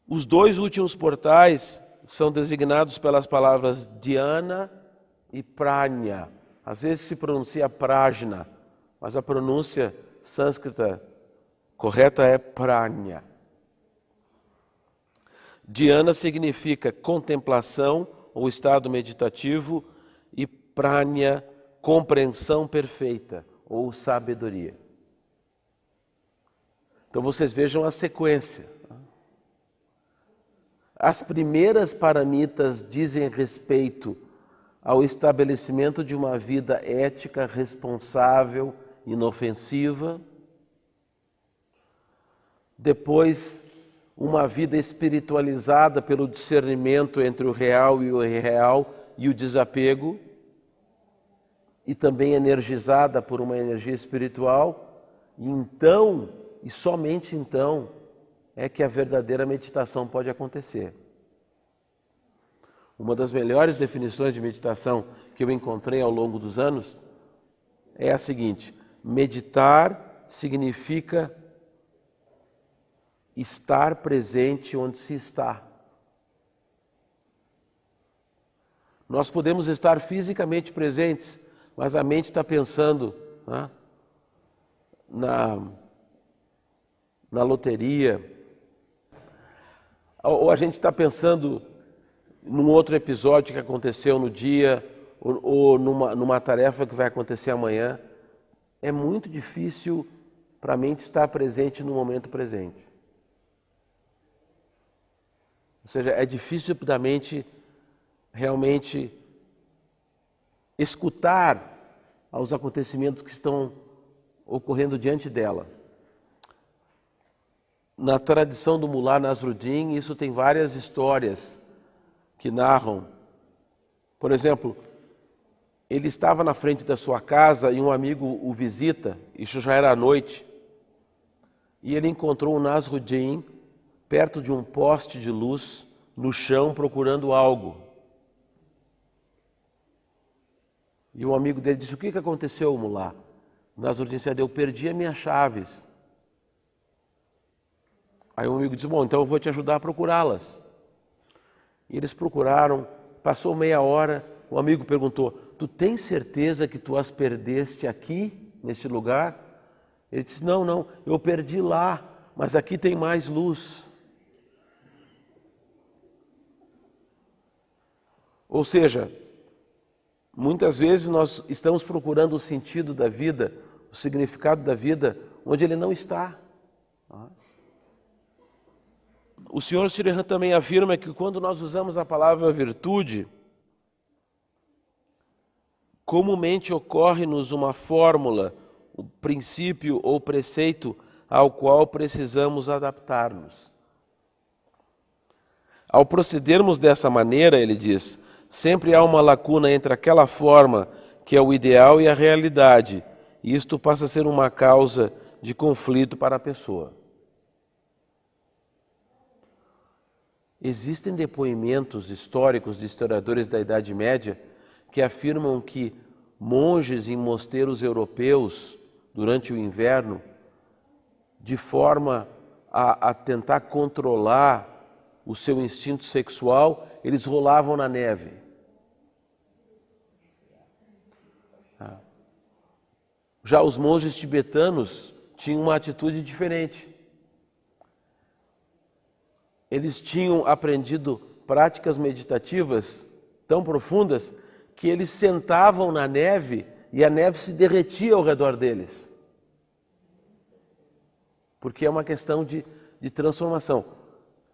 Os dois últimos portais são designados pelas palavras dhyana e prajna. Às vezes se pronuncia prajna, mas a pronúncia sânscrita correta é prajna. Dhyana significa contemplação ou estado meditativo e prajna, compreensão perfeita ou sabedoria. Então vocês vejam a sequência. As primeiras paramitas dizem respeito ao estabelecimento de uma vida ética, responsável, inofensiva. Depois, uma vida espiritualizada pelo discernimento entre o real e o irreal e o desapego, e também energizada por uma energia espiritual. E então, e somente então, é que a verdadeira meditação pode acontecer. Uma das melhores definições de meditação que eu encontrei ao longo dos anos é a seguinte: meditar significa estar presente onde se está. Nós podemos estar fisicamente presentes, mas a mente está pensando, né, na loteria, ou a gente está pensando num outro episódio que aconteceu no dia, ou numa tarefa que vai acontecer amanhã. É muito difícil para a mente estar presente no momento presente. Ou seja, é difícil da mente realmente escutar aos acontecimentos que estão ocorrendo diante dela. Na tradição do Mullah Nasruddin, isso tem várias histórias que narram. Por exemplo, ele estava na frente da sua casa e um amigo o visita, isso já era à noite, e ele encontrou o Nasruddin perto de um poste de luz no chão procurando algo. E o amigo dele disse: "O que aconteceu, Mullah?" O Nasruddin disse: "Eu perdi as minhas chaves." Aí o amigo disse: "Bom, então eu vou te ajudar a procurá-las." E eles procuraram, passou meia hora, o amigo perguntou: "Tu tens certeza que tu as perdeste aqui, neste lugar?" Ele disse: Não, eu perdi lá, mas aqui tem mais luz." Ou seja, muitas vezes nós estamos procurando o sentido da vida, o significado da vida, onde ele não está. O Sr. Sri Ram também afirma que quando nós usamos a palavra virtude, comumente ocorre-nos uma fórmula, um princípio ou preceito ao qual precisamos adaptar-nos. Ao procedermos dessa maneira, ele diz, sempre há uma lacuna entre aquela forma que é o ideal e a realidade, e isto passa a ser uma causa de conflito para a pessoa. Existem depoimentos históricos de historiadores da Idade Média que afirmam que monges em mosteiros europeus, durante o inverno, de forma a tentar controlar o seu instinto sexual, eles rolavam na neve. Já os monges tibetanos tinham uma atitude diferente. Eles tinham aprendido práticas meditativas tão profundas que eles sentavam na neve e a neve se derretia ao redor deles. Porque é uma questão de transformação.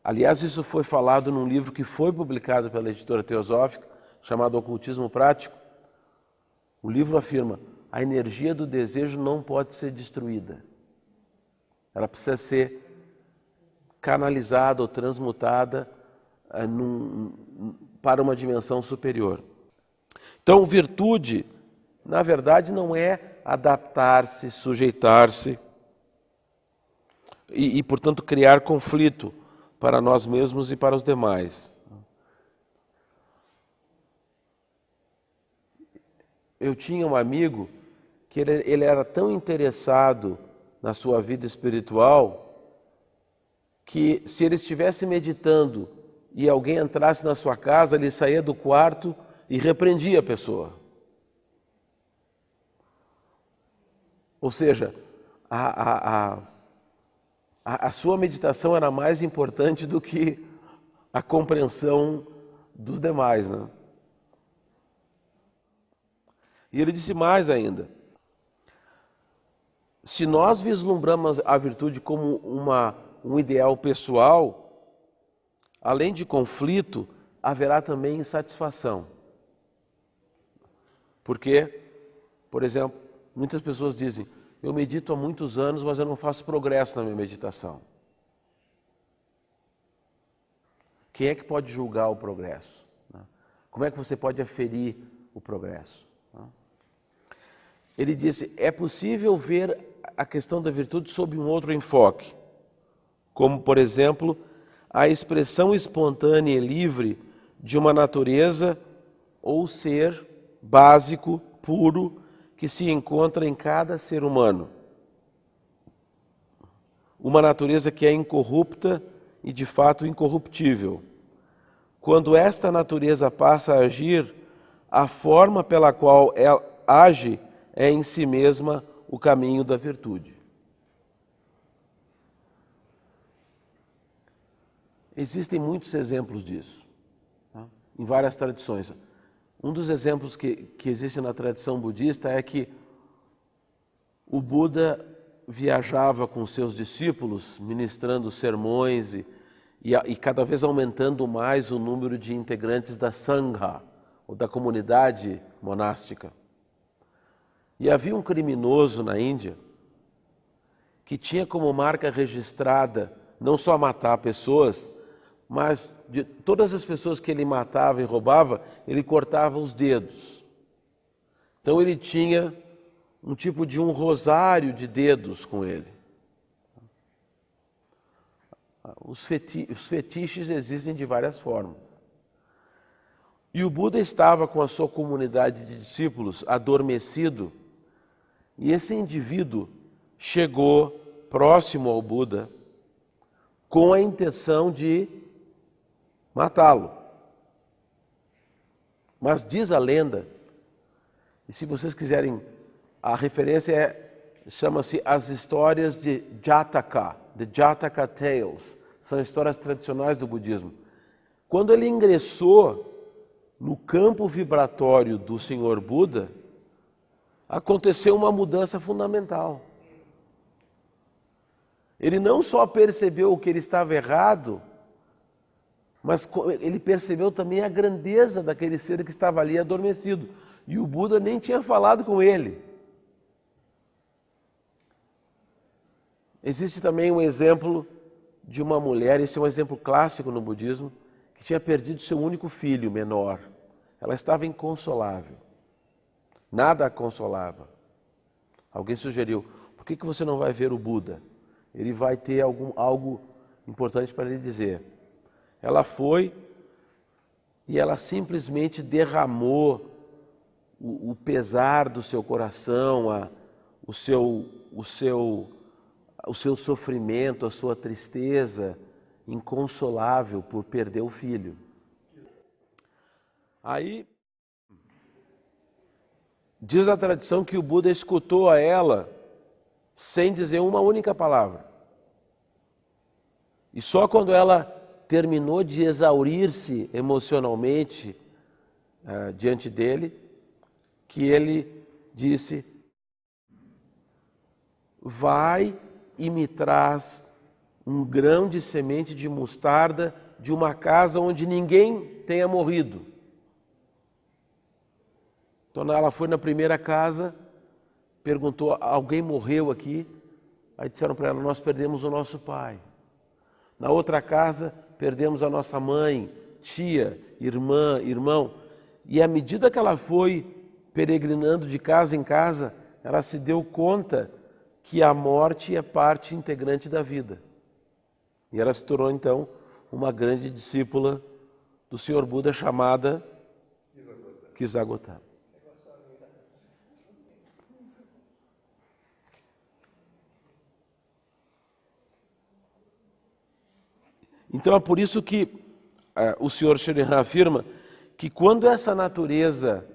Aliás, isso foi falado num livro que foi publicado pela editora Teosófica, chamado Ocultismo Prático. O livro afirma: a energia do desejo não pode ser destruída. Ela precisa ser canalizada ou transmutada para uma dimensão superior. Então, virtude, na verdade, não é adaptar-se, sujeitar-se e, portanto, criar conflito para nós mesmos e para os demais. Eu tinha um amigo que ele era tão interessado na sua vida espiritual que se ele estivesse meditando e alguém entrasse na sua casa, ele saía do quarto e repreendia a pessoa. Ou seja, a sua meditação era mais importante do que a compreensão dos demais, né? E ele disse mais ainda: se nós vislumbramos a virtude como um ideal pessoal, além de conflito, haverá também insatisfação. Porque, por exemplo, muitas pessoas dizem: eu medito há muitos anos, mas eu não faço progresso na minha meditação. Quem é que pode julgar o progresso? Como é que você pode aferir o progresso? Ele disse: é possível ver a questão da virtude sob um outro enfoque, como, por exemplo, a expressão espontânea e livre de uma natureza ou ser básico, puro, que se encontra em cada ser humano. Uma natureza que é incorrupta e, de fato, incorruptível. Quando esta natureza passa a agir, a forma pela qual ela age é em si mesma o caminho da virtude. Existem muitos exemplos disso, tá? Em várias tradições. Um dos exemplos que existe na tradição budista é que o Buda viajava com seus discípulos, ministrando sermões e cada vez aumentando mais o número de integrantes da Sangha, ou da comunidade monástica. E havia um criminoso na Índia que tinha como marca registrada não só matar pessoas, mas de todas as pessoas que ele matava e roubava, ele cortava os dedos. Então ele tinha um tipo de um rosário de dedos com ele. Os fetiches existem de várias formas. E o Buda estava com a sua comunidade de discípulos adormecido, e esse indivíduo chegou próximo ao Buda com a intenção de matá-lo. Mas diz a lenda, e se vocês quiserem, a referência chama-se As Histórias de Jataka, The Jataka Tales, são histórias tradicionais do budismo. Quando ele ingressou no campo vibratório do Senhor Buda, aconteceu uma mudança fundamental. Ele não só percebeu que ele estava errado, mas ele percebeu também a grandeza daquele ser que estava ali adormecido. E o Buda nem tinha falado com ele. Existe também um exemplo de uma mulher, esse é um exemplo clássico no budismo, que tinha perdido seu único filho menor. Ela estava inconsolável. Nada a consolava. Alguém sugeriu: por que você não vai ver o Buda? Ele vai ter algo importante para lhe dizer. Ela foi e ela simplesmente derramou o pesar do seu coração, o seu sofrimento, a sua tristeza inconsolável por perder o filho. Aí, diz a tradição que o Buda escutou a ela sem dizer uma única palavra. E só quando ela terminou de exaurir-se emocionalmente diante dele, que ele disse: vai e me traz um grão de semente de mostarda de uma casa onde ninguém tenha morrido. Então ela foi na primeira casa, perguntou: alguém morreu aqui? Aí disseram para ela: nós perdemos o nosso pai. Na outra casa, perdemos a nossa mãe, tia, irmã, irmão. E à medida que ela foi peregrinando de casa em casa, ela se deu conta que a morte é parte integrante da vida. E ela se tornou, então, uma grande discípula do Senhor Buda chamada Kisagota. Então é por isso que o Sr. Sheridan afirma que quando essa natureza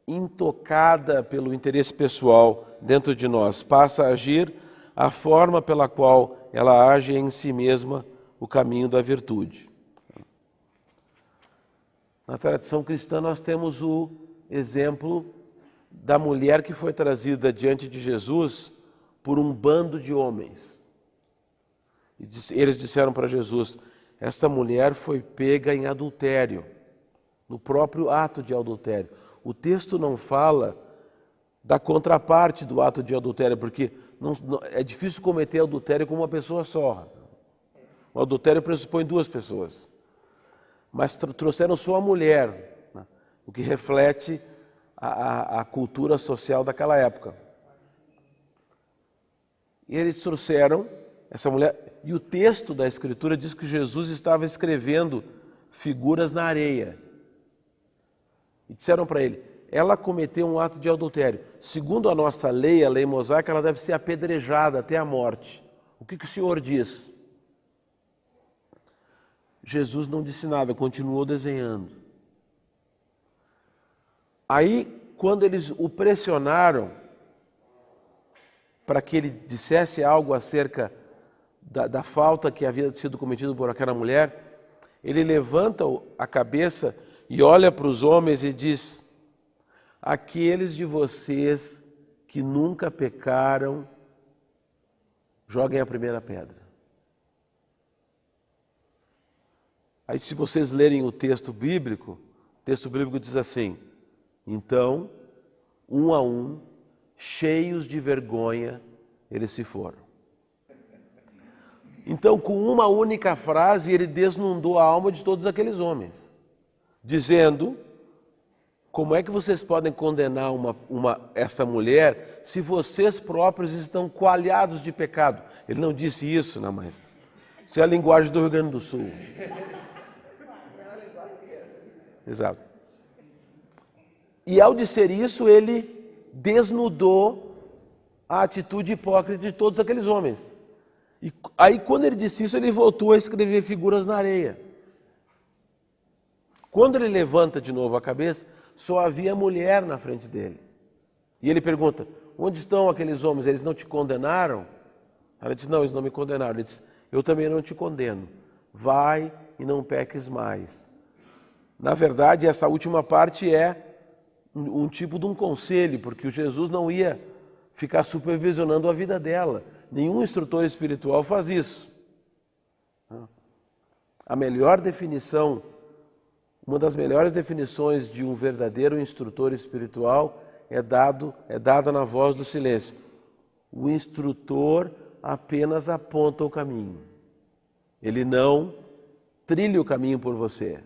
intocada pelo interesse pessoal dentro de nós passa a agir, a forma pela qual ela age é em si mesma o caminho da virtude. Na tradição cristã nós temos o exemplo da mulher que foi trazida diante de Jesus por um bando de homens. E eles disseram para Jesus: esta mulher foi pega em adultério, no próprio ato de adultério. O texto não fala da contraparte do ato de adultério, porque é difícil cometer adultério com uma pessoa só. O adultério pressupõe duas pessoas. Mas trouxeram só a mulher, né? O que reflete a cultura social daquela época. E eles trouxeram essa mulher, e o texto da Escritura diz que Jesus estava escrevendo figuras na areia. E disseram para ele: ela cometeu um ato de adultério. Segundo a nossa lei, a lei mosaica, ela deve ser apedrejada até a morte. O que o Senhor diz? Jesus não disse nada, continuou desenhando. Aí, quando eles o pressionaram para que ele dissesse algo acerca da falta que havia sido cometida por aquela mulher, ele levanta a cabeça e olha para os homens e diz: aqueles de vocês que nunca pecaram, joguem a primeira pedra. Aí, se vocês lerem o texto bíblico diz assim: então, um a um, cheios de vergonha, eles se foram. Então, com uma única frase, ele desnudou a alma de todos aqueles homens, dizendo: como é que vocês podem condenar essa mulher se vocês próprios estão coalhados de pecado? Ele não disse isso, não, mas isso é a linguagem do Rio Grande do Sul. Exato. E ao dizer isso, ele desnudou a atitude hipócrita de todos aqueles homens. E aí, quando ele disse isso, ele voltou a escrever figuras na areia. Quando ele levanta de novo a cabeça, só havia mulher na frente dele. E ele pergunta: onde estão aqueles homens? Eles não te condenaram? Ela diz: não, eles não me condenaram. Ele diz: eu também não te condeno. Vai e não peques mais. Na verdade, essa última parte é um tipo de um conselho, porque o Jesus não ia ficar supervisionando a vida dela. Nenhum instrutor espiritual faz isso. A melhor definição, uma das melhores definições de um verdadeiro instrutor espiritual é dada na voz do silêncio. O instrutor apenas aponta o caminho. Ele não trilha o caminho por você.